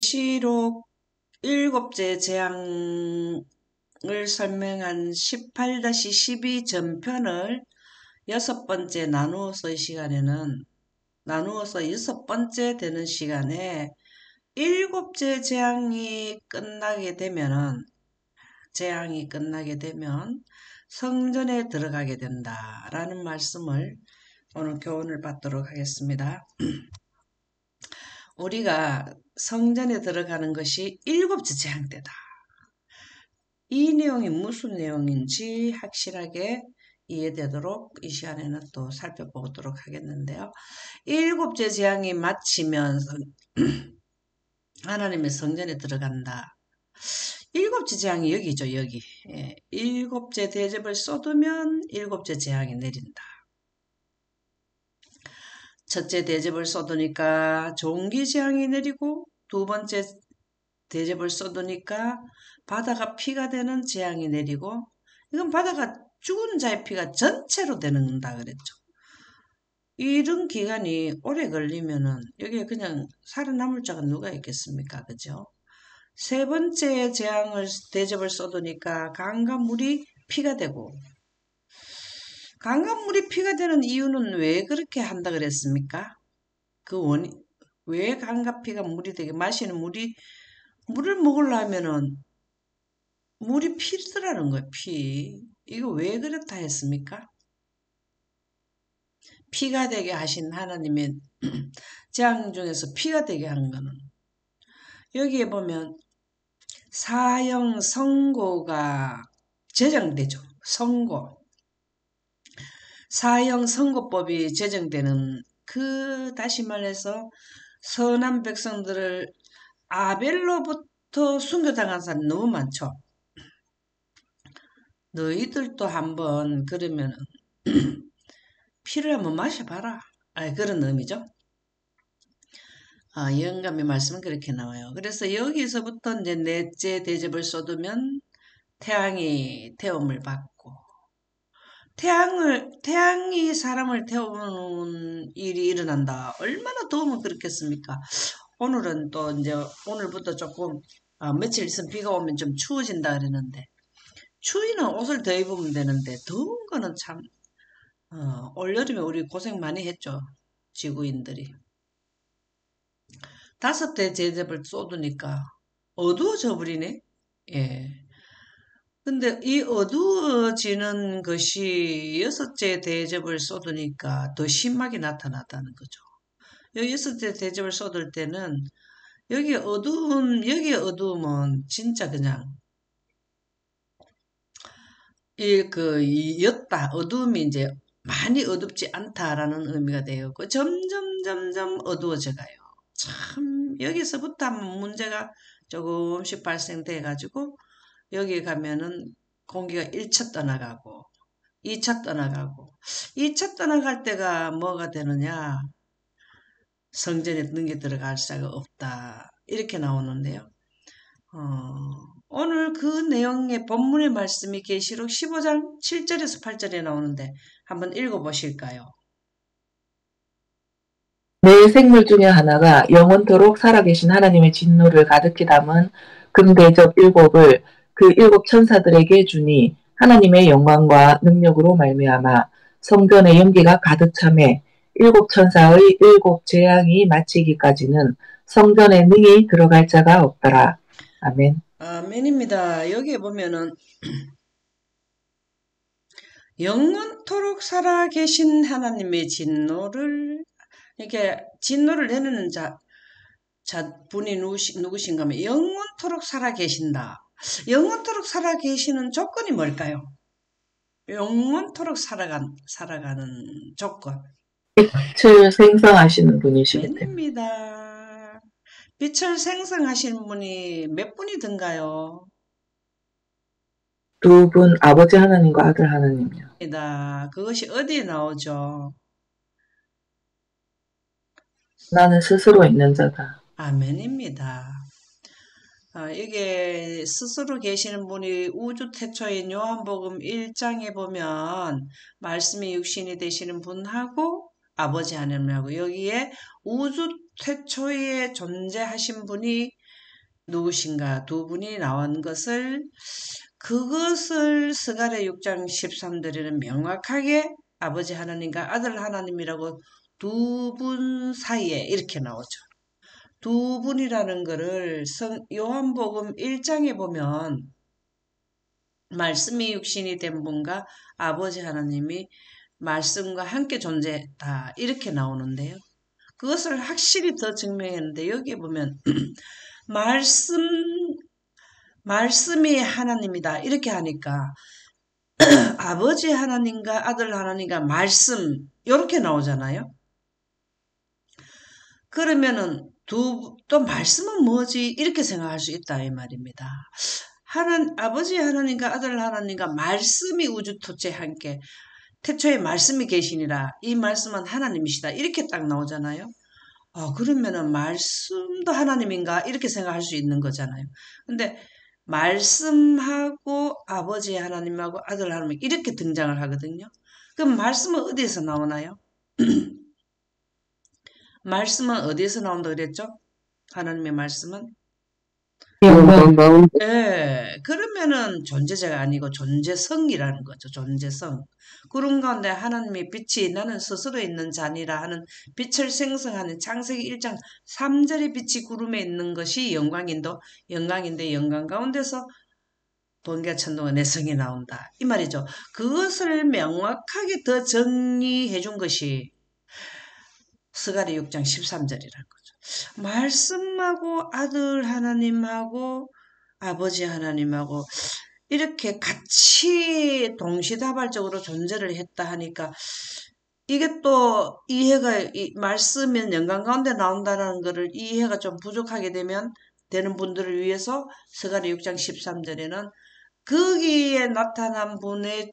계시록 일곱째 재앙을 설명한 18-12 전편을 여섯 번째 나누어서 이 시간에는 나누어서 여섯 번째 되는 시간에 일곱째 재앙이 끝나게 되면 성전에 들어가게 된다라는 말씀을 오늘 교훈을 받도록 하겠습니다. 우리가 성전에 들어가는 것이 일곱째 재앙 때다. 이 내용이 무슨 내용인지 확실하게 이해되도록 이 시간에는 또 살펴보도록 하겠는데요. 일곱째 재앙이 마치면서 하나님의 성전에 들어간다. 일곱째 재앙이 여기죠, 여기. 예, 일곱째 대접을 쏟으면 일곱째 재앙이 내린다. 첫째 대접을 쏟으니까 종기 재앙이 내리고 두 번째 대접을 쏟으니까 바다가 피가 되는 재앙이 내리고 이건 바다가 죽은 자의 피가 전체로 되는다 그랬죠. 이런 기간이 오래 걸리면은 여기에 그냥 살아남을 자가 누가 있겠습니까? 그죠? 세 번째 대접을 쏟으니까 강과 물이 피가 되고 강과 물이 피가 되는 이유는 왜 그렇게 한다 그랬습니까? 왜 강과 피가 물이 되게 마시는 물을 먹으려면은 물이 피더라는 거예요, 피. 이거 왜 그렇다 했습니까? 피가 되게 하신 하나님의 재앙 중에서 피가 되게 하는 거는 여기에 보면 사형 선고가 제정되죠. 사형 선고법이 제정되는 다시 말해서 선한 백성들을 아벨로부터 순교당한 사람이 너무 많죠. 너희들도 한번 그러면 피를 한번 마셔봐라. 그런 의미죠. 영감의 말씀은 그렇게 나와요. 그래서 여기서부터 이제 넷째 대접을 쏟으면 태양이 태움을 받고 태양이 사람을 태우는 일이 일어난다. 얼마나 더우면 그렇겠습니까? 오늘은 또 이제 오늘부터 조금 며칠 있으면 비가 오면 좀 추워진다 그러는데 추위는 옷을 더 입으면 되는데 더운 거는 참 올여름에 우리 고생 많이 했죠. 지구인들이. 다섯째 대접을 쏟으니까 어두워져 버리네. 예. 근데 이 어두워지는 것이 여섯째 대접을 쏟으니까 더 심하게 나타났다는 거죠. 여섯째 대접을 쏟을 때는 여기에 어두움은 진짜 그냥 였다. 어두움이 이제 많이 어둡지 않다라는 의미가 되었고 점점 어두워져 가요. 참 여기서부터 문제가 조금씩 발생돼 가지고 여기 가면은 공기가 1차 떠나가고 2차 떠나가고 2차 떠나갈 때가 뭐가 되느냐, 성전에 능히 들어갈 수가 없다 이렇게 나오는데요. 오늘 그 내용의 본문의 말씀이 계시록 15장 7절에서 8절에 나오는데 한번 읽어보실까요? 네 생물 중에 하나가 영원토록 살아계신 하나님의 진노를 가득히 담은 금대접 7을 그 7 천사들에게 주니 하나님의 영광과 능력으로 말미암아 성전의 연기가 가득 차매 7 천사의 7 재앙이 마치기까지는 성전에 능히 들어갈 자가 없더라. 아멘. 아멘입니다. 여기에 보면은 영원토록 살아계신 하나님의 진노를 이렇게 진노를 내리는 분이 누구신가 하면 영원토록 살아계신다. 영원토록 살아계시는 조건이 뭘까요? 영원토록 살아가는 조건. 빛을 생성하시는 분이시기 때문에. 아멘입니다. 빛을 생성하신 분이 몇 분이든가요? 2분, 아버지 하나님과 아들 하나님이요. 그것이 어디에 나오죠? 나는 스스로 있는 자다. 아멘입니다. 이게 스스로 계시는 분이 우주 태초인 요한복음 1장에 보면 말씀이 육신이 되시는 분하고 아버지 하나님하고 여기에 우주 태초에 존재하신 분이 누구신가 두 분이 나온 것을 그것을 스가랴 6장 13절에는 명확하게 아버지 하나님과 아들 하나님이라고 두 분 사이에 이렇게 나오죠. 두 분이라는 거를 요한복음 1장에 보면 말씀이 육신이 된 분과 아버지 하나님이 말씀과 함께 존재했다 이렇게 나오는데요. 그것을 확실히 더 증명했는데 여기에 보면 말씀 말씀이 하나님이다 이렇게 하니까 아버지 하나님과 아들 하나님과 말씀 이렇게 나오잖아요. 그러면은 또 말씀은 뭐지 이렇게 생각할 수 있다 이 말입니다. 아버지 하나님과 아들 하나님과 말씀이 우주 토체 함께 태초에 말씀이 계시니라 이 말씀은 하나님이시다 이렇게 딱 나오잖아요. 그러면은 말씀도 하나님인가 이렇게 생각할 수 있는 거잖아요. 근데 말씀하고 아버지 하나님하고 아들 하나님 이렇게 등장을 하거든요. 그럼 말씀은 어디에서 나오나요? 말씀은 어디에서 나온다 그랬죠? 하나님의 말씀은? 영광. 예, 그러면은 존재자가 아니고 존재성이라는 거죠. 존재성. 구름 가운데 하나님의 빛이 나는 스스로 있는 자니라 하는 빛을 생성하는 창세기 1장 3절의 빛이 구름에 있는 것이 영광인데 영광 가운데서 번개와 천둥과 내성이 나온다. 이 말이죠. 그것을 명확하게 더 정리해 준 것이 스가랴 6장 13절이라는 거죠. 말씀하고 아들 하나님하고 아버지 하나님하고 이렇게 같이 동시다발적으로 존재를 했다 하니까 이게 또 이해가 말씀은 영광 가운데 나온다는 것을 이해가 좀 부족하게 되는 분들을 위해서 스가랴 6장 13절에는 거기에 나타난 분의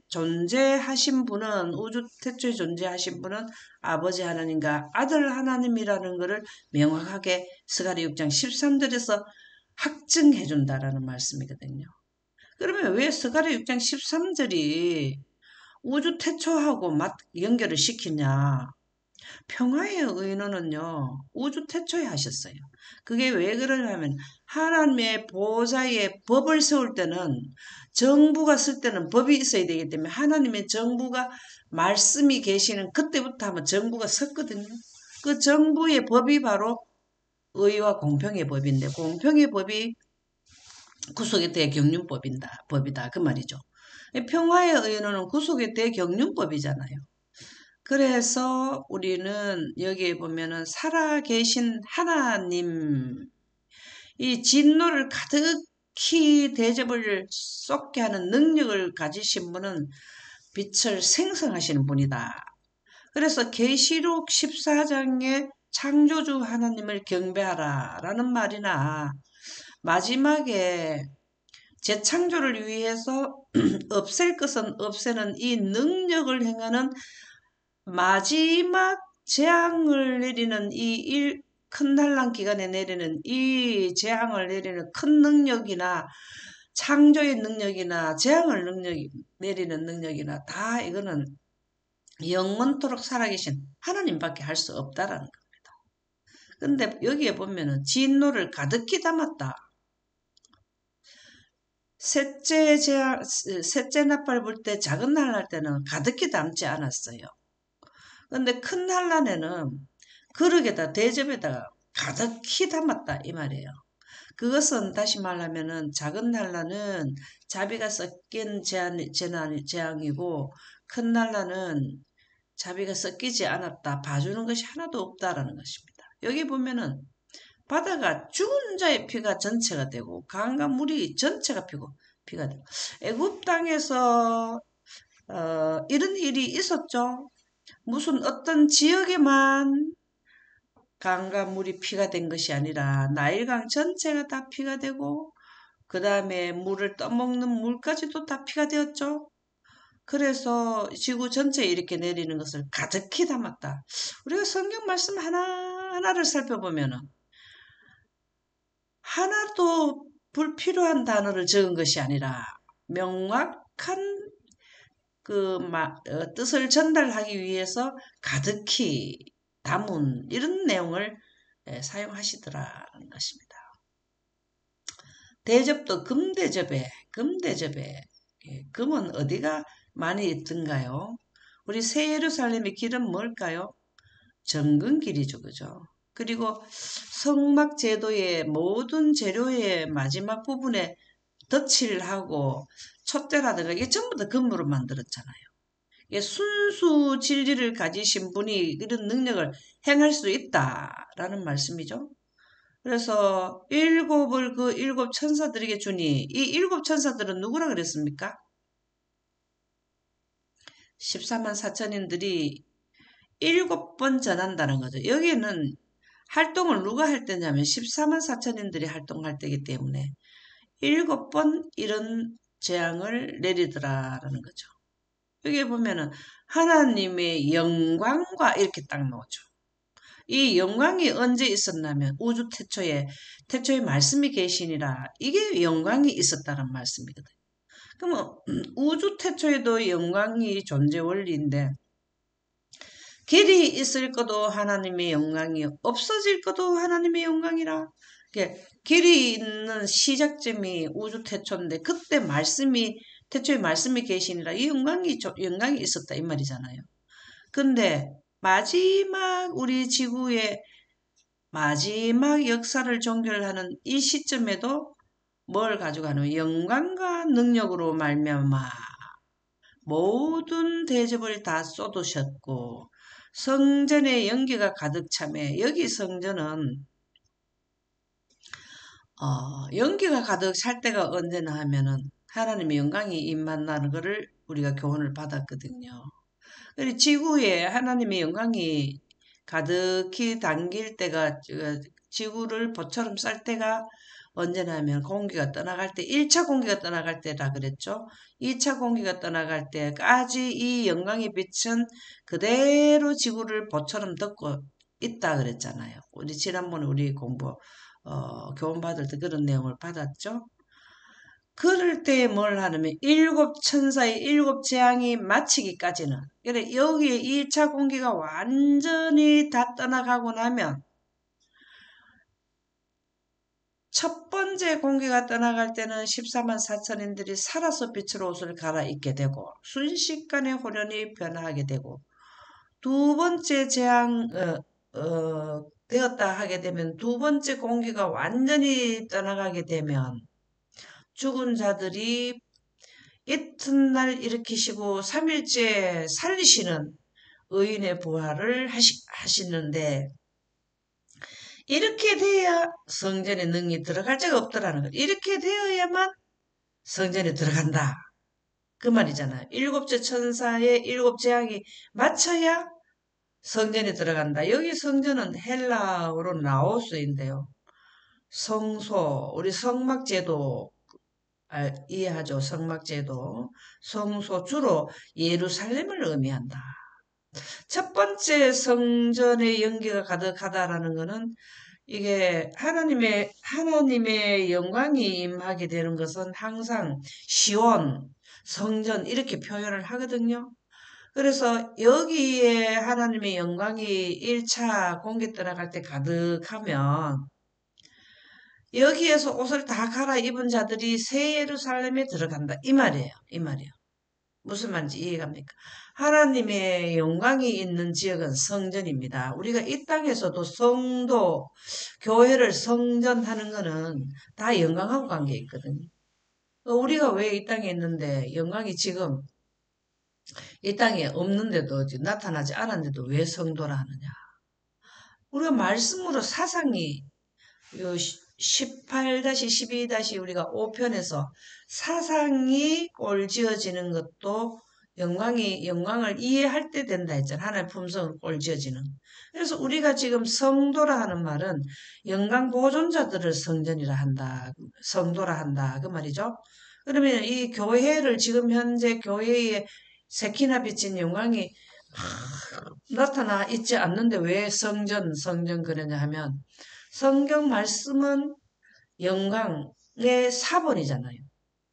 존재하신 분은, 우주 태초에 존재하신 분은 아버지 하나님과 아들 하나님이라는 것을 명확하게 스가랴 6장 13절에서 확증해 준다라는 말씀이거든요. 그러면 왜 스가랴 6장 13절이 우주 태초하고 연결을 시키냐? 평화의 의논은요, 우주 태초에 하셨어요. 그게 왜 그러냐면, 하나님의 보좌에 법을 세울 때는, 정부가 쓸 때는 법이 있어야 되기 때문에, 하나님의 정부가 말씀이 계시는 그때부터 하면 정부가 섰거든요. 그 정부의 법이 바로 의와 공평의 법인데, 공평의 법이 구속의 대경륜법이다. 그 말이죠. 평화의 의논은 구속의 대경륜법이잖아요. 그래서 우리는 여기에 보면은 살아계신 하나님, 이 진노를 가득히 대접을 쏟게 하는 능력을 가지신 분은 빛을 생성하시는 분이다. 그래서 계시록 14장에 창조주 하나님을 경배하라 라는 말이나 마지막에 재창조를 위해서 없앨 것은 없애는 이 능력을 행하는 마지막 재앙을 내리는 큰 난란 기간에 내리는 이 재앙을 내리는 큰 능력이나 창조의 능력이나 내리는 능력이나 다 이거는 영원토록 살아계신 하나님밖에 할 수 없다라는 겁니다. 근데 여기에 보면은 진노를 가득히 담았다. 셋째 나팔 불 때 작은 날날 때는 가득히 담지 않았어요. 근데 큰 한란에는 그릇에다 대접에다가 가득히 담았다 이 말이에요. 그것은 다시 말하면은 작은 난라는 자비가 섞인 재앙이고 큰 난라는 자비가 섞이지 않았다. 봐주는 것이 하나도 없다라는 것입니다. 여기 보면은 바다가 죽은 자의 피가 전체가 되고 강과 물이 전체가 피가 되고 애굽 땅에서 이런 일이 있었죠. 무슨 어떤 지역에만 강과 물이 피가 된 것이 아니라 나일강 전체가 다 피가 되고 그 다음에 물을 떠먹는 물까지도 다 피가 되었죠. 그래서 지구 전체에 이렇게 내리는 것을 가득히 담았다. 우리가 성경 말씀 하나하나를 살펴보면은 하나도 불필요한 단어를 적은 것이 아니라 명확한 뜻을 전달하기 위해서 가득히 담은 이런 내용을 사용하시더라는 것입니다. 대접도 금대접에 금은 어디가 많이 있던가요? 우리 새 예루살렘의 길은 뭘까요? 정근길이죠, 그죠? 그리고 성막 제도의 모든 재료의 마지막 부분에 덧칠하고 촛대라든가 이게 전부 다 금으로 만들었잖아요. 이게 순수 진리를 가지신 분이 이런 능력을 행할 수 있다라는 말씀이죠. 그래서 일곱을 그 일곱 천사들에게 주니 이 일곱 천사들은 누구라 그랬습니까? 14만 4천인들이 일곱 번 전한다는 거죠. 여기에는 활동을 누가 할 때냐면 14만 4천인들이 활동할 때이기 때문에 일곱 번 이런 재앙을 내리더라라는 거죠. 여기 보면은 하나님의 영광과 이렇게 딱 나오죠. 이 영광이 언제 있었냐면 우주 태초에 말씀이 계시니라 이게 영광이 있었다는 말씀이거든요. 그러면 우주 태초에도 영광이 존재 원리인데 길이 있을 것도 하나님의 영광이 없어질 것도 하나님의 영광이라. 길이 있는 시작점이 우주 태초인데 그때 태초에 말씀이 계시니라 이 영광이 있었다 이 말이잖아요. 근데 마지막 우리 지구의 마지막 역사를 종결하는 이 시점에도 뭘 가져가는 영광과 능력으로 말미암아 모든 대접을 다 쏟으셨고 성전에 연기가 가득 차매 여기 성전은 연기가 가득 찰 때가 언제나 하면은 하나님의 영광이 임한다는 것을 우리가 교훈을 받았거든요. 그리고 지구에 하나님의 영광이 가득히 담길 때가 지구를 보처럼 쌀 때가 언제나 하면 공기가 떠나갈 때 1차 공기가 떠나갈 때라 그랬죠. 2차 공기가 떠나갈 때까지 이 영광의 빛은 그대로 지구를 보처럼 덮고 있다 그랬잖아요. 우리 지난번에 우리 교훈 받을 때 그런 내용을 받았죠. 그럴 때 뭘 하냐면 일곱 천사의 일곱 재앙이 마치기까지는 그래 여기에 2차 공기가 완전히 다 떠나가고 나면 첫 번째 공기가 떠나갈 때는 14만 4천인들이 살아서 빛으로 옷을 갈아입게 되고 순식간에 호련히 변화하게 되고 두 번째 재앙 되었다 하게 되면 두 번째 공기가 완전히 떠나가게 되면 죽은 자들이 이튿날 일으키시고 3일째 살리시는 의인의 부활을 하시는데 이렇게 돼야 성전에 능이 들어갈 자가 없더라는 거예요. 이렇게 되어야만 성전에 들어간다. 그 말이잖아요. 일곱째 천사의 일곱 재앙이 맞춰야 성전에 들어간다. 여기 성전은 헬라어로 나오스인데요. 성소, 우리 성막제도 이해하죠. 성막제도. 성소 주로 예루살렘을 의미한다. 첫 번째 성전의 연기가 가득하다라는 것은 이게 하나님의 영광이 임하게 되는 것은 항상 시온, 성전 이렇게 표현을 하거든요. 그래서 여기에 하나님의 영광이 1차 공기 떠나갈 때 가득하면 여기에서 옷을 다 갈아입은 자들이 새 예루살렘에 들어간다. 이 말이에요. 이 말이에요. 무슨 말인지 이해갑니까? 하나님의 영광이 있는 지역은 성전입니다. 우리가 이 땅에서도 성도, 교회를 성전하는 거는 다 영광하고 관계 있거든요. 우리가 왜 이 땅에 있는데 영광이 지금 이 땅에 없는데도 나타나지 않았는데도 왜 성도라 하느냐? 우리가 말씀으로 사상이 18-12- 우리가 5편에서 사상이 꼴지어지는 것도 영광을 이해할 때 된다 했잖아. 하나님의 품성을 꼴지어지는. 그래서 우리가 지금 성도라 하는 말은 영광 보존자들을 성도라 한다. 그 말이죠. 그러면 이 교회를 지금 현재 교회에 새키나 비친 영광이 나타나 있지 않는데 왜 성전 그러냐 하면 성경 말씀은 영광의 사본이잖아요.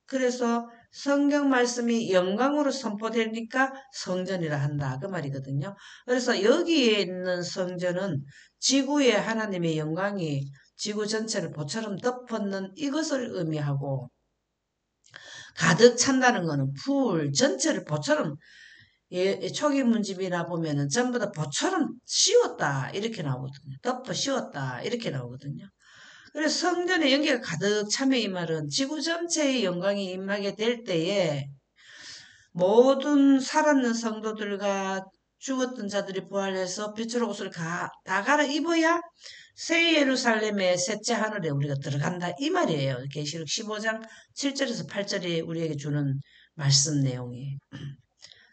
그래서 성경 말씀이 영광으로 선포되니까 성전이라 한다. 그 말이거든요. 그래서 여기에 있는 성전은 지구의 하나님의 영광이 지구 전체를 보처럼 덮었는 이것을 의미하고, 가득 찬다는 거는 풀 전체를 보처럼, 초기 문집이나 보면은 전부 다 보처럼 씌웠다 이렇게 나오거든요. 덮어 씌웠다 이렇게 나오거든요. 그래서 성전의 연기가 가득 차면 이 말은 지구 전체의 영광이 임하게 될 때에 모든 살았는 성도들과 죽었던 자들이 부활해서 빛으로 옷을 다 갈아입어야 새 예루살렘의 셋째 하늘에 우리가 들어간다 이 말이에요. 계시록 15장 7절에서 8절이 우리에게 주는 말씀 내용이.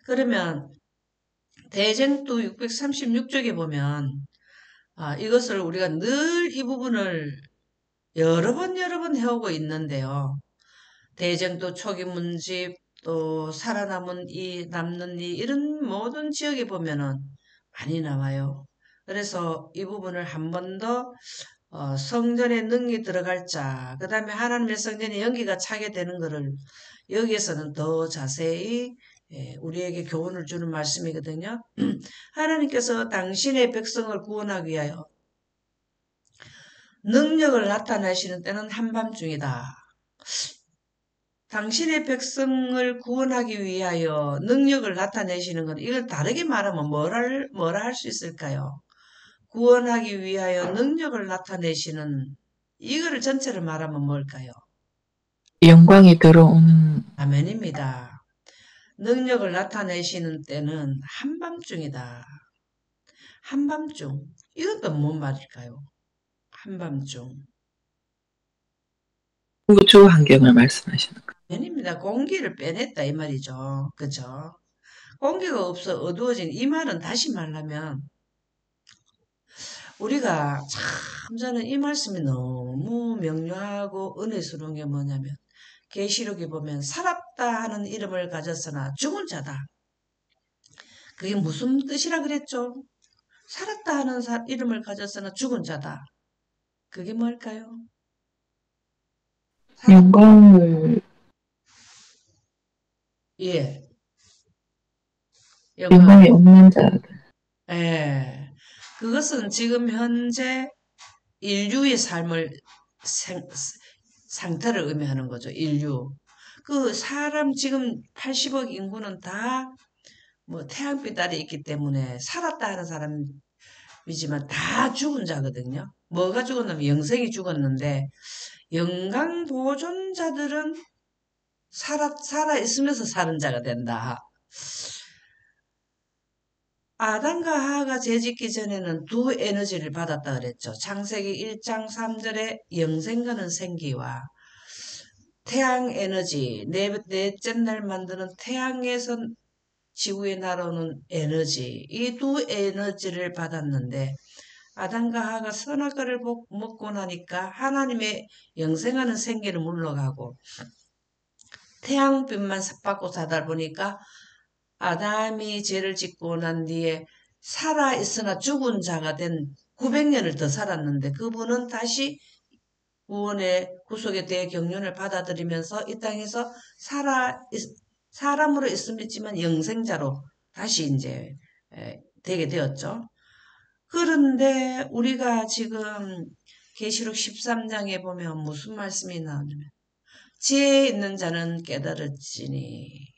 그러면 대쟁도 636쪽에 보면 이것을 우리가 늘 이 부분을 여러 번 해오고 있는데요. 대쟁도 초기 문집 또 살아남은 남는 이런 모든 지역에 보면은 많이 나와요. 그래서 이 부분을 한 번 더 성전에 능이 들어갈 자, 그 다음에 하나님의 성전에 연기가 차게 되는 것을 여기에서는 더 자세히 우리에게 교훈을 주는 말씀이거든요. 하나님께서 당신의 백성을 구원하기 위하여 능력을 나타내시는 때는 한밤중이다. 당신의 백성을 구원하기 위하여 능력을 나타내시는 건 이걸 다르게 말하면 뭐라 할 수 있을까요? 구원하기 위하여 능력을 나타내시는 이거를 전체를 말하면 뭘까요? 영광이 들어오는. 아멘입니다. 능력을 나타내시는 때는 한밤중이다. 한밤중. 이건 또 뭔 말일까요? 한밤중. 우주 환경을 말씀하시는 거예요. 아멘입니다. 공기를 빼냈다 이 말이죠. 그죠? 공기가 없어 어두워진 이 말은 다시 말하면 우리가 참 저는 이 말씀이 너무 명료하고 은혜스러운 게 뭐냐면 계시록에 보면 살았다 하는 이름을 가졌으나 죽은 자다. 그게 무슨 뜻이라 그랬죠? 살았다 하는 이름을 가졌으나 죽은 자다. 그게 뭘까요? 살았, 영광을, 예, 영광. 영광이 없는 자. 예. 그것은 지금 현재 인류의 삶을 상태를 의미하는 거죠. 인류. 그 사람 지금 80억 인구는 다 뭐 태양빛 아래 있기 때문에 살았다 하는 사람이지만 다 죽은 자거든요. 뭐가 죽었냐면 영생이 죽었는데 영광 보존자들은 살아 있으면서 사는 자가 된다. 아담과 하하가 죄짓기 전에는 두 에너지를 받았다 그랬죠. 창세기 1장 3절에 영생과는 생기와 태양 에너지, 넷째 날 만드는 태양에서 지구에 날아오는 에너지, 이 두 에너지를 받았는데 아담과 하하가 선악과를 먹고 나니까 하나님의 영생하는 생기를 물러가고 태양빛만 받고 사다 보니까 아담이 죄를 짓고 난 뒤에 살아있으나 죽은 자가 된 900년을 더 살았는데 그분은 다시 구원의 구속에 대해 경륜을 받아들이면서 이 땅에서 사람으로 있음있지만 영생자로 다시 이제 되게 되었죠. 그런데 우리가 지금 계시록 13장에 보면 무슨 말씀이 나오냐면 지혜 있는 자는 깨달을지니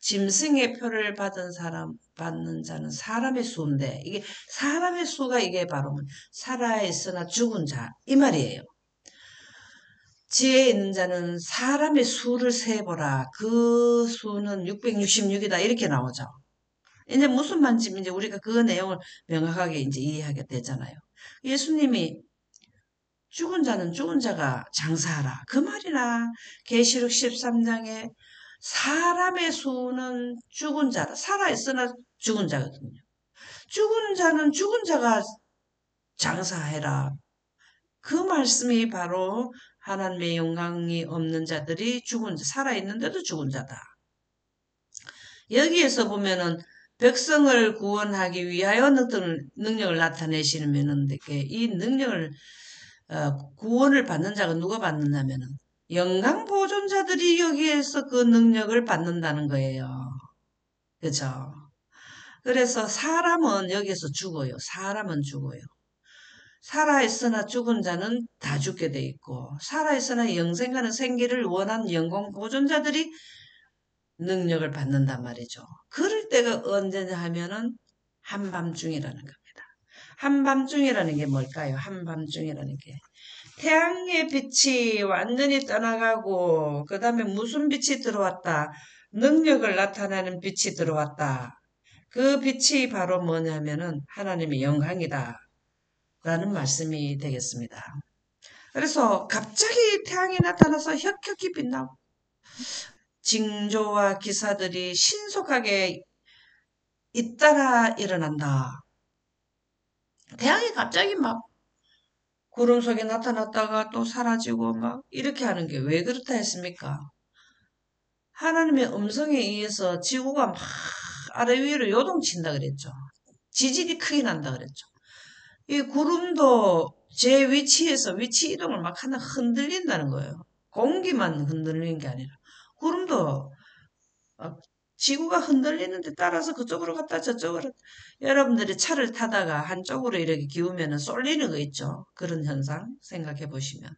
짐승의 표를 받는 자는 사람의 수인데 이게 사람의 수가 이게 바로 살아있으나 죽은 자 이 말이에요. 지혜 있는 자는 사람의 수를 세보라. 그 수는 666이다. 이렇게 나오죠. 이제 무슨 말인지 이제 우리가 그 내용을 명확하게 이제 이해하게 되잖아요. 예수님이 죽은 자는 죽은 자가 장사하라. 그 말이나 계시록 13장에 사람의 수는 죽은 자라. 살아있으나 죽은 자거든요. 죽은 자는 죽은 자가 장사해라. 그 말씀이 바로 하나님의 영광이 없는 자들이 죽은 자, 살아있는데도 죽은 자다. 여기에서 보면은 백성을 구원하기 위하여 능력을 나타내시면은 이 능력을 구원을 받는 자가 누가 받느냐면은 영광 보존자들이 여기에서 그 능력을 받는다는 거예요. 그죠? 그래서 사람은 여기서 죽어요. 사람은 죽어요. 살아있으나 죽은 자는 다 죽게 돼 있고, 살아있으나 영생하는 생기를 원한 영광 보존자들이 능력을 받는단 말이죠. 그럴 때가 언제냐 하면은 한밤중이라는 겁니다. 한밤중이라는 게 뭘까요? 한밤중이라는 게. 태양의 빛이 완전히 떠나가고, 그 다음에 무슨 빛이 들어왔다. 능력을 나타내는 빛이 들어왔다. 그 빛이 바로 뭐냐면은 하나님의 영광이다. 라는 말씀이 되겠습니다. 그래서 갑자기 태양이 나타나서 혁혁히 빛나고, 징조와 기사들이 신속하게 잇따라 일어난다. 태양이 갑자기 막 구름 속에 나타났다가 또 사라지고 막 이렇게 하는 게 왜 그렇다 했습니까? 하나님의 음성에 의해서 지구가 막 아래 위로 요동친다 그랬죠. 지진이 크게 난다 그랬죠. 이 구름도 제 위치에서 위치 이동을 막 하나 흔들린다는 거예요. 공기만 흔들리는 게 아니라 구름도 지구가 흔들리는데 따라서 그쪽으로 갔다 저쪽으로 여러분들이 차를 타다가 한쪽으로 이렇게 기우면 쏠리는 거 있죠. 그런 현상 생각해 보시면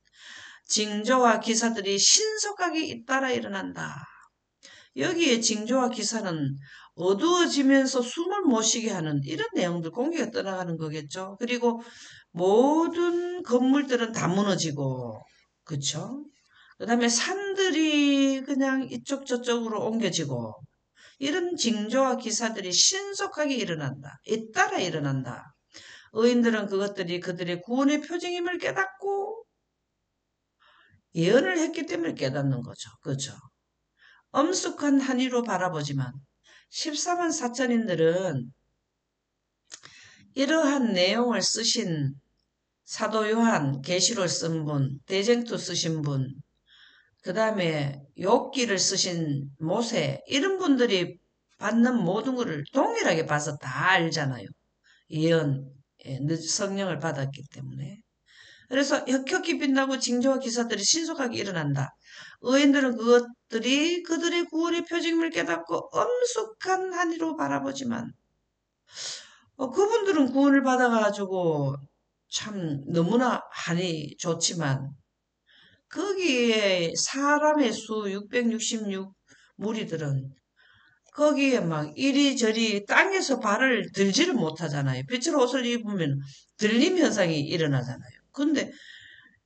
징조와 기사들이 신속하게 잇따라 일어난다. 여기에 징조와 기사는 어두워지면서 숨을 못 쉬게 하는 이런 내용들 공기가 떠나가는 거겠죠. 그리고 모든 건물들은 다 무너지고 그쵸? 그 다음에 산들이 그냥 이쪽 저쪽으로 옮겨지고 이런 징조와 기사들이 신속하게 일어난다. 잇따라 일어난다. 의인들은 그것들이 그들의 구원의 표징임을 깨닫고 예언을 했기 때문에 깨닫는 거죠. 그죠? 엄숙한 한이로 바라보지만 14만 4천인들은 이러한 내용을 쓰신 사도 요한, 계시록 쓴 분, 대쟁투 쓰신 분, 그 다음에 욥기를 쓰신 모세 이런 분들이 받는 모든 것을 동일하게 봐서 다 알잖아요. 예언, 성령을 받았기 때문에. 그래서 혁혁히 빛나고 징조와 기사들이 신속하게 일어난다. 의인들은 그것들이 그들의 구원의 표징을 깨닫고 엄숙한 한이로 바라보지만 그분들은 구원을 받아가지고 참 너무나 한이 좋지만 거기에 사람의 수 666 무리들은 거기에 막 이리저리 땅에서 발을 들지를 못하잖아요. 빛을 옷을 입으면 들림 현상이 일어나잖아요. 근데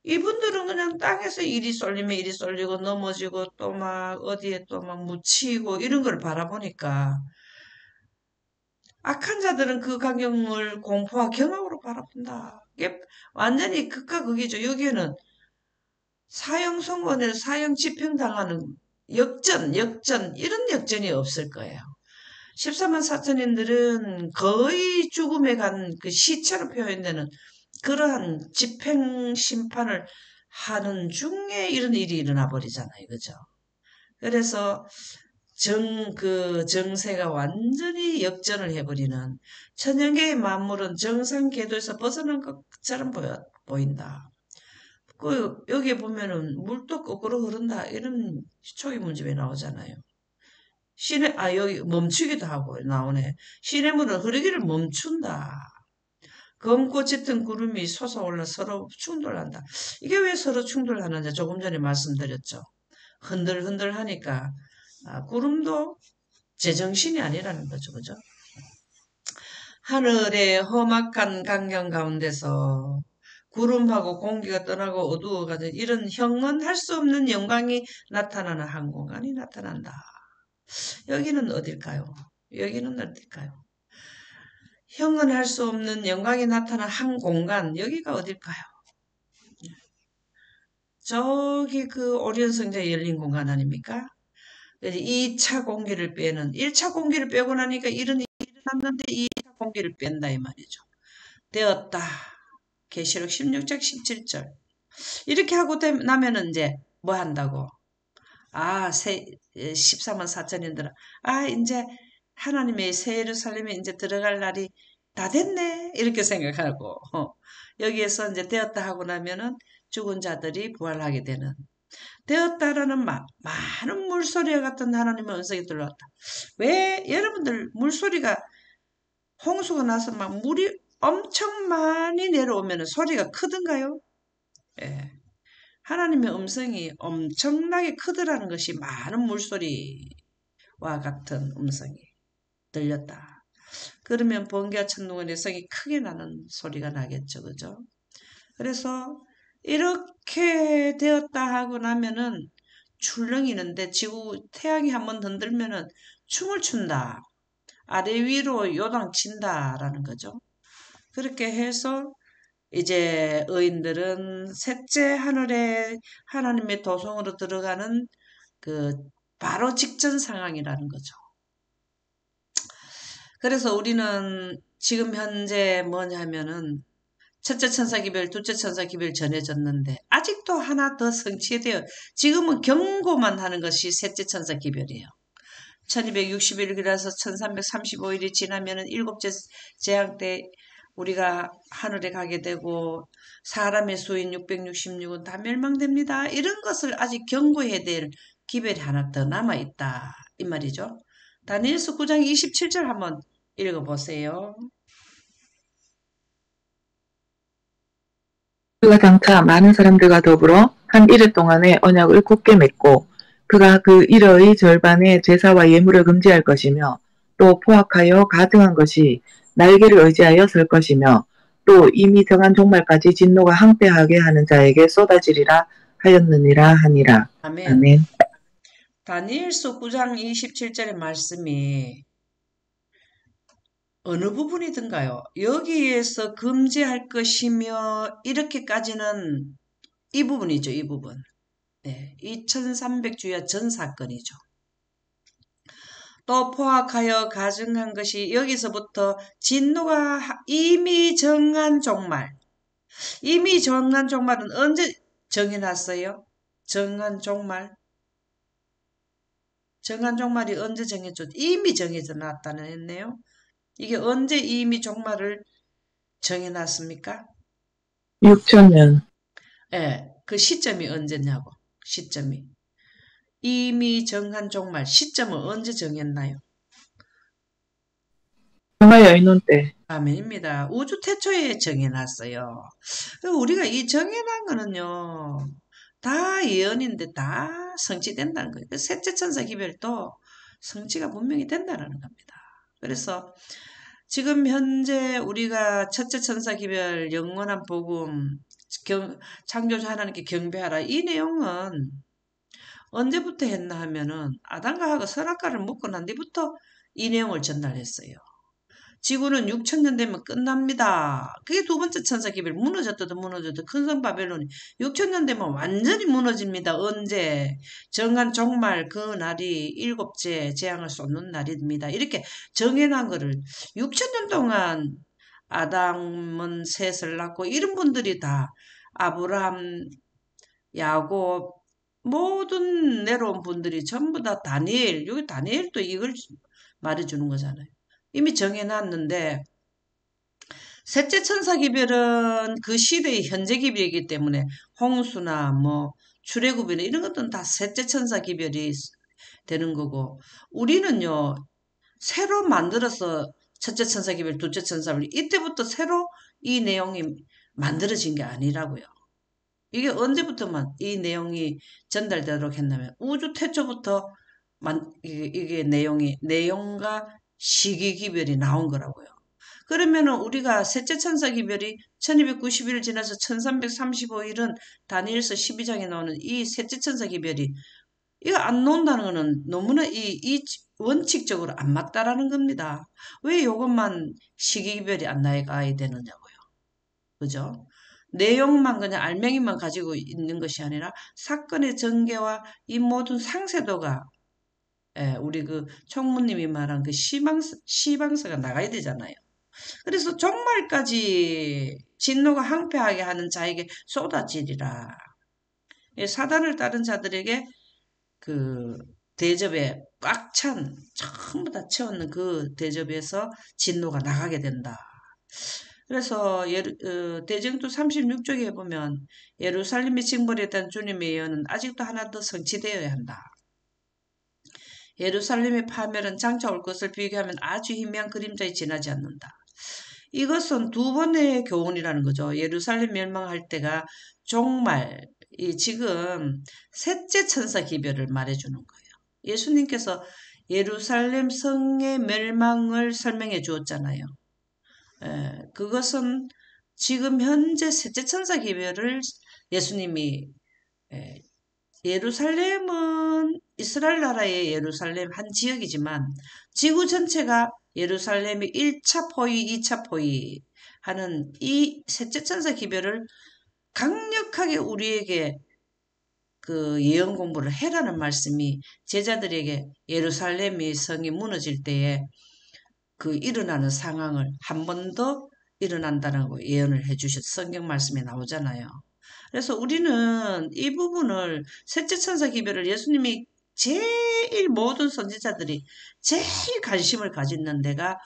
이분들은 그냥 땅에서 이리 쏠리면 이리 쏠리고 넘어지고 또 막 어디에 또 막 묻히고 이런 걸 바라보니까 악한 자들은 그 광경을 공포와 경악으로 바라본다. 이게 완전히 극과 극이죠. 여기에는 사형 선고에 사형 집행당하는 역전 이런 역전이 없을 거예요. 14만 4천인들은 거의 죽음에 간 그 시체로 표현되는 그러한 집행 심판을 하는 중에 이런 일이 일어나 버리잖아요. 그죠? 그래서 그 정세가 완전히 역전을 해버리는 천연계의 만물은 정상 궤도에서 벗어난 것처럼 보인다. 여기에 보면은 물도 거꾸로 흐른다. 이런 초기 문집에 나오잖아요. 여기 멈추기도 하고 나오네. 시냇물은 흐르기를 멈춘다. 검고 짙은 구름이 솟아올라 서로 충돌한다. 이게 왜 서로 충돌하는지 조금 전에 말씀드렸죠. 흔들흔들 하니까 구름도 제정신이 아니라는 거죠. 그죠? 하늘의 험악한 강경 가운데서 구름하고 공기가 떠나고 어두워가지고 이런 형언할 수 없는 영광이 나타나는 한 공간이 나타난다. 여기는 어딜까요? 여기는 어딜까요? 형언할 수 없는 영광이 나타난 한 공간, 여기가 어딜까요? 저기 그 오리온 성전에 열린 공간 아닙니까? 2차 공기를 빼는, 1차 공기를 빼고 나니까 이런 일이 일어났는데 2차 공기를 뺀다 이 말이죠. 되었다. 계시록 16장 17절. 이렇게 하고 나면은 이제 뭐 한다고? 14만 4천인들은, 이제 하나님의 새 예루살렘에 이제 들어갈 날이 다 됐네. 이렇게 생각하고, 여기에서 이제 되었다 하고 나면은 죽은 자들이 부활하게 되는. 되었다라는 많은 물소리와 같은 하나님의 음성이 들려왔다. 왜 여러분들 물소리가 홍수가 나서 막 물이 엄청 많이 내려오면 소리가 크던가요? 예. 하나님의 음성이 엄청나게 크더라는 것이 많은 물소리와 같은 음성이 들렸다. 그러면 번개와 천둥의 성이 크게 나는 소리가 나겠죠. 그죠? 그래서 이렇게 되었다 하고 나면은 출렁이는데 지구 태양이 한번 흔들면은 춤을 춘다. 아래 위로 요동친다라는 거죠. 그렇게 해서 이제 의인들은 셋째 하늘에 하나님의 도성으로 들어가는 그 바로 직전 상황이라는 거죠. 그래서 우리는 지금 현재 뭐냐면은 첫째 천사 기별, 둘째 천사 기별 전해졌는데 아직도 하나 더 성취되어 지금은 경고만 하는 것이 셋째 천사 기별이에요. 1260일이라서 1335일이 지나면은 일곱째 재앙 때 우리가 하늘에 가게 되고 사람의 수인 666은 다 멸망됩니다. 이런 것을 아직 경고해야 될 기별이 하나 더 남아있다. 이 말이죠. 다니엘서 9장 27절 한번 읽어보세요. 그가 장차 많은 사람들과 더불어 한 이레 동안의 언약을 굳게 맺고 그가 그 이레의 절반의 제사와 예물을 금지할 것이며 또 포악하여 가증한 것이 날개를 의지하여 설 것이며 또 이미 정한 종말까지 진노가 항폐하게 하는 자에게 쏟아지리라 하였느니라 하니라. 아멘. 아멘. 다니엘서 9장 27절의 말씀이 어느 부분이든가요? 여기에서 금지할 것이며 이렇게까지는 이 부분이죠. 이 부분. 네, 2300주야 전 사건이죠. 또 포악하여 가증한 것이 여기서부터 진노가 이미 정한 종말. 이미 정한 종말은 언제 정해놨어요? 정한 종말. 정한 종말이 언제 정해졌죠? 이미 정해져 놨다는 했네요. 이게 언제 이미 종말을 정해놨습니까? 6천년. 예, 그 시점이 언제냐고. 시점이. 이미 정한 종말. 시점을 언제 정했나요? 평화의 의논 때. 아멘입니다. 우주 태초에 정해놨어요. 우리가 이 정해놓은 거는요, 다 예언인데 다 성취된다는 거예요. 셋째 천사 기별도 성취가 분명히 된다는 겁니다. 그래서 지금 현재 우리가 첫째 천사 기별 영원한 복음 창조주 하나님께 경배하라 이 내용은 언제부터 했나 하면은 아담과 하고 선악과를 먹고 난 뒤부터 이 내용을 전달했어요. 지구는 6천년 되면 끝납니다. 그게 두 번째 천사 기별 무너졌다 큰 성 바벨론이 6천년 되면 완전히 무너집니다. 언제? 정한 종말 그 날이 일곱째 재앙을 쏟는 날입니다. 이렇게 정해놓은 거를 6천년 동안 아담은 셋을 낳고 이런 분들이 다 아브라함, 야곱 모든 내려온 분들이 전부 다 다니엘 여기 다니엘도 이걸 말해주는 거잖아요. 이미 정해놨는데 셋째 천사 기별은 그 시대의 현재 기별이기 때문에 홍수나 뭐 출애굽이나 이런 것들은 다 셋째 천사 기별이 되는 거고 우리는요 새로 만들어서 첫째 천사 기별, 둘째 천사 기별 이때부터 새로 이 내용이 만들어진 게 아니라고요. 이게 언제부터만 이 내용이 전달되도록 했냐면 우주 태초부터 이게 내용과 시기 기별이 나온 거라고요. 그러면은 우리가 셋째 천사 기별이 1290일 지나서 1335일은 다니엘서 12장에 나오는 이 셋째 천사 기별이 이거 안 놓는다는 거는 너무나 이 원칙적으로 안 맞다라는 겁니다. 왜 이것만 시기 기별이 안 나가야 되느냐고요. 그죠? 내용만 그냥 알맹이만 가지고 있는 것이 아니라 사건의 전개와 이 모든 상세도가 우리 그 총무님이 말한 그 시방서가 나가야 되잖아요. 그래서 종말까지 진노가 항폐하게 하는 자에게 쏟아지리라. 사단을 따른 자들에게 그 대접에 꽉 찬 전부 다 채웠는 그 대접에서 진노가 나가게 된다. 그래서 대정부 36쪽에 보면 예루살렘의 징벌에 대한 주님의 예언은 아직도 하나 더 성취되어야 한다. 예루살렘의 파멸은 장차 올 것을 비교하면 아주 희미한 그림자에 지나지 않는다. 이것은 두 번의 교훈이라는 거죠. 예루살렘 멸망할 때가 종말, 지금 셋째 천사 기별을 말해주는 거예요. 예수님께서 예루살렘 성의 멸망을 설명해 주었잖아요. 그것은 지금 현재 셋째 천사 기별을 예수님이 예루살렘은 이스라엘 나라의 예루살렘 한 지역이지만 지구 전체가 예루살렘의 1차 포위, 2차 포위 하는 이 셋째 천사 기별을 강력하게 우리에게 그 예언 공부를 해라는 말씀이 제자들에게 예루살렘의 성이 무너질 때에 그 일어나는 상황을 한 번 더 일어난다는 거 예언을 해주셨 성경 말씀에 나오잖아요. 그래서 우리는 이 부분을 셋째 천사 기별을 예수님이 제일 모든 선지자들이 제일 관심을 가졌는 데가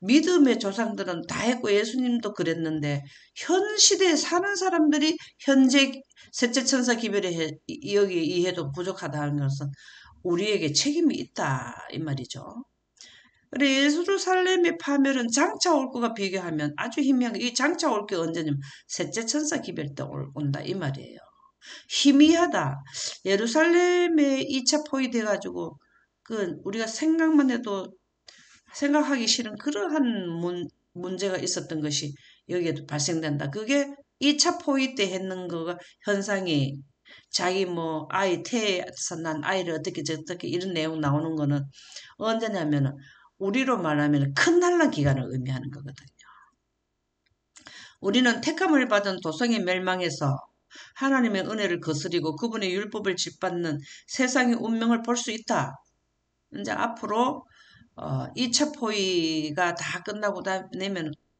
믿음의 조상들은 다 했고 예수님도 그랬는데 현 시대에 사는 사람들이 현재 셋째 천사 기별에 여기 이해도 부족하다는 것은 우리에게 책임이 있다 이 말이죠. 그래 예루살렘의 파멸은 장차 올 거가 비교하면 아주 희미한 이 장차 올 게 언제냐면 셋째 천사 기별 때 온다 이 말이에요. 희미하다. 예루살렘에 2차 포위돼 가지고 그 우리가 생각만 해도 생각하기 싫은 그러한 문제가 있었던 것이 여기에도 발생된다. 그게 2차 포위 때 했는 거가 현상이 자기 뭐 아이 태에서 난 아이를 어떻게 저떻게 이런 내용 나오는 거는 언제냐면은 우리로 말하면 큰 난란 기간을 의미하는 거거든요. 우리는 택함을 받은 도성의 멸망에서 하나님의 은혜를 거스리고 그분의 율법을 짓밟는 세상의 운명을 볼 수 있다. 이제 앞으로 2차 포위가 다 끝나고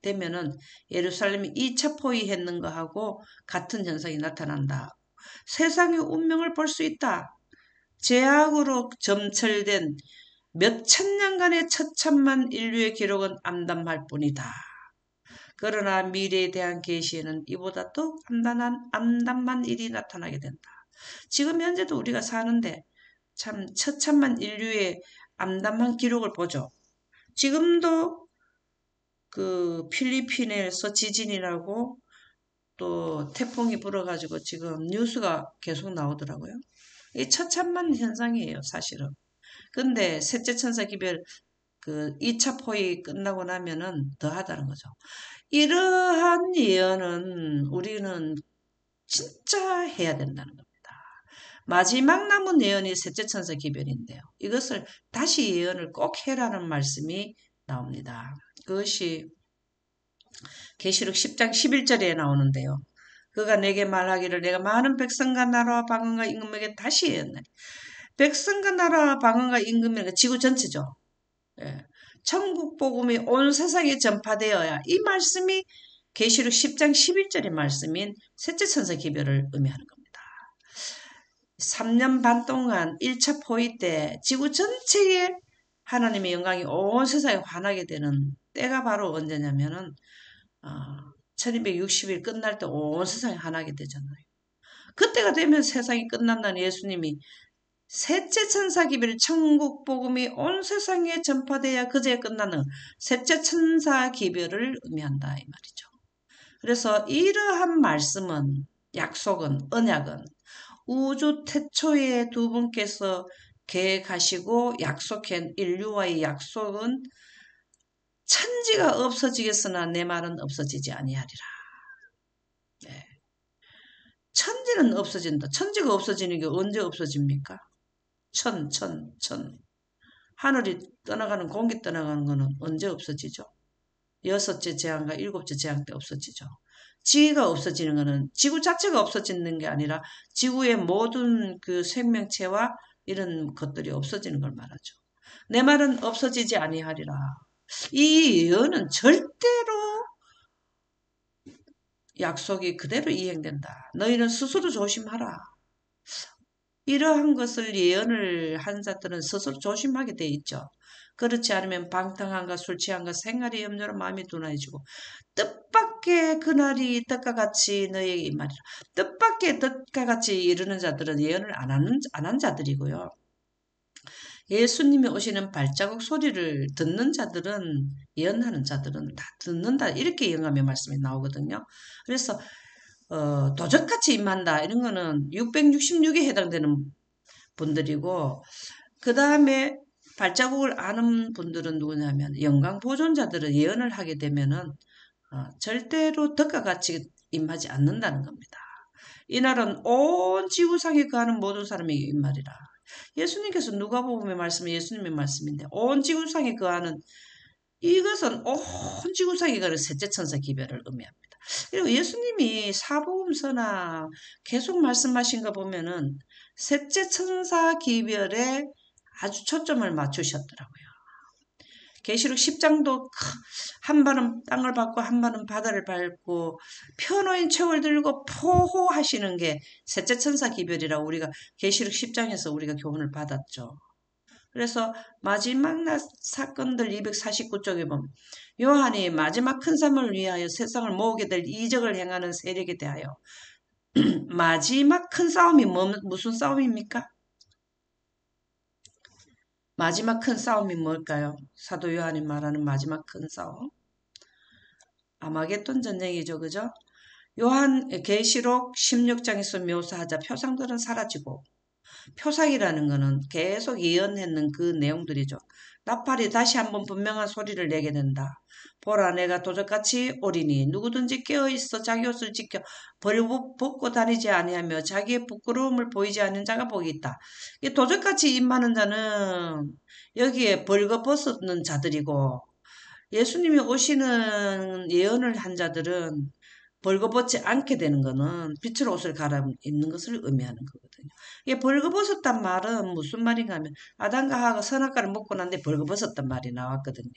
되면은 예루살렘이 2차 포위했는 거하고 같은 현상이 나타난다. 세상의 운명을 볼 수 있다. 제약으로 점철된 몇 천 년간의 처참한 인류의 기록은 암담할 뿐이다. 그러나 미래에 대한 계시에는 이보다 더 암담한 일이 나타나게 된다. 지금 현재도 우리가 사는데 참 처참한 인류의 암담한 기록을 보죠. 지금도 그 필리핀에서 지진이 나고 또 태풍이 불어가지고 지금 뉴스가 계속 나오더라고요. 이게 처참한 현상이에요, 사실은. 근데 셋째 천사 기별 그 2차 포위 끝나고 나면은 더 하다는 거죠. 이러한 예언은 우리는 진짜 해야 된다는 겁니다. 마지막 남은 예언이 셋째 천사 기별인데요. 이것을 다시 예언을 꼭 해라는 말씀이 나옵니다. 그것이 계시록 10장 11절에 나오는데요. 그가 내게 말하기를 내가 많은 백성과 나라와 방언과 임금에게 다시 예언하리. 백성과 나라와 방언과 임금에게 지구 전체죠. 예. 천국 복음이 온 세상에 전파되어야 이 말씀이 계시록 10장 11절의 말씀인 셋째 천사 기별을 의미하는 겁니다. 3년 반 동안 1차 포위 때 지구 전체에 하나님의 영광이 온 세상에 환하게 되는 때가 바로 언제냐면은 1260일 끝날 때 온 세상이 환하게 되잖아요. 그때가 되면 세상이 끝난다는 예수님이 셋째 천사 기별 천국 복음이 온 세상에 전파돼야 그제 끝나는 셋째 천사 기별을 의미한다 이 말이죠. 그래서 이러한 말씀은 약속은 언약은 우주 태초에 두 분께서 계획하시고 약속한 인류와의 약속은 천지가 없어지겠으나 내 말은 없어지지 아니하리라. 네. 천지는 없어진다. 천지가 없어지는 게 언제 없어집니까? 천. 하늘이 떠나가는 공기 떠나가는 거는 언제 없어지죠? 여섯째 재앙과 일곱째 재앙 때 없어지죠. 지구가 없어지는 거는 지구 자체가 없어지는 게 아니라 지구의 모든 그 생명체와 이런 것들이 없어지는 걸 말하죠. 내 말은 없어지지 아니하리라. 이 예언은 절대로 약속이 그대로 이행된다. 너희는 스스로 조심하라. 이러한 것을 예언을 한 자들은 스스로 조심하게 돼 있죠. 그렇지 않으면 방탕한가 술 취한가 생활의 염려로 마음이 둔해지고 뜻밖의 그날이 뜻과 같이 너에게 임하리라. 뜻밖의 뜻과 같이 이르는 자들은 예언을 안 한 자들이고요. 예수님이 오시는 발자국 소리를 듣는 자들은 예언하는 자들은 다 듣는다 이렇게 영감의 말씀이 나오거든요. 그래서 도적같이 임한다 이런 거는 666에 해당되는 분들이고 그 다음에 발자국을 아는 분들은 누구냐면 영광 보존자들은 예언을 하게 되면은 절대로 덕과 같이 임하지 않는다는 겁니다. 이날은 온 지구상에 거하는 모든 사람에게 임하리라. 예수님께서 누가복음의 말씀은 예수님의 말씀인데 온 지구상에 거하는 이것은 온 지구상에 거하는 셋째 천사 기별을 의미합니다. 그리고 예수님이 사복음서나 계속 말씀하신 거 보면은 셋째 천사 기별에 아주 초점을 맞추셨더라고요. 계시록 10장도 한 발은 땅을 밟고 한 발은 바다를 밟고 편호인 척을 들고 포호하시는 게 셋째 천사 기별이라고 우리가 계시록 10장에서 우리가 교훈을 받았죠. 그래서 마지막 사건들 249쪽에 보면 요한이 마지막 큰 삶을 위하여 세상을 모으게 될 이적을 행하는 세력에 대하여 마지막 큰 싸움이 무슨 싸움입니까? 마지막 큰 싸움이 뭘까요? 사도 요한이 말하는 마지막 큰 싸움. 아마겟돈 전쟁이죠. 그죠? 요한 계시록 16장에서 묘사하자 표상들은 사라지고 표상이라는 것은 계속 예언했는 그 내용들이죠. 나팔이 다시 한번 분명한 소리를 내게 된다. 보라 내가 도적같이 오리니 누구든지 깨어있어 자기 옷을 지켜 벌벗고 다니지 아니하며 자기의 부끄러움을 보이지 않는 자가 복이 있다. 이 도적같이 임하는 자는 여기에 벌거벗는 자들이고 예수님이 오시는 예언을 한 자들은 벌거벗지 않게 되는 것은 빛을 옷을 갈아입는 것을 의미하는 거거든요. 이게 벌거벗었단 말은 무슨 말인가 하면 아담과 하와가 선악과를 먹고 난 뒤에 벌거벗었단 말이 나왔거든요.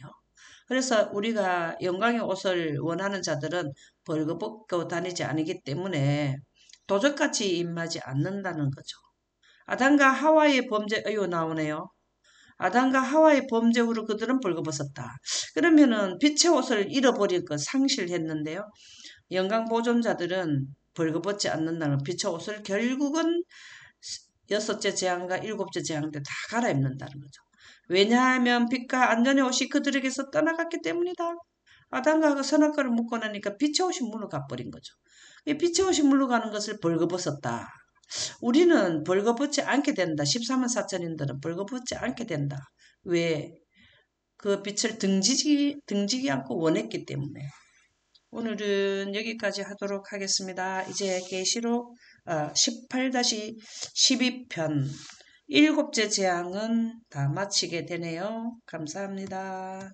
그래서 우리가 영광의 옷을 원하는 자들은 벌거벗고 다니지 않기 때문에 도적같이 임하지 않는다는 거죠. 아담과 하와의 범죄, 나오네요. 아담과 하와의 범죄 후로 그들은 벌거벗었다. 그러면은 빛의 옷을 잃어버릴 것 상실했는데요. 영광 보존자들은 벌거벗지 않는다는 빛의 옷을 결국은 여섯째 재앙과 일곱째 재앙 때 다 갈아입는다는 거죠. 왜냐하면 빛과 안전의 옷이 그들에게서 떠나갔기 때문이다. 아담과 하와가 선악과를 먹고 나니까 빛의 옷이 물러가 버린 거죠. 이 빛의 옷이 물러가는 것을 벌거벗었다. 우리는 벌거벗지 않게 된다. 14만 4천인들은 벌거벗지 않게 된다. 왜? 그 빛을 등지기 않고 원했기 때문에. 오늘은 여기까지 하도록 하겠습니다. 이제 계시록 18-12편 일곱째 재앙은 다 마치게 되네요. 감사합니다.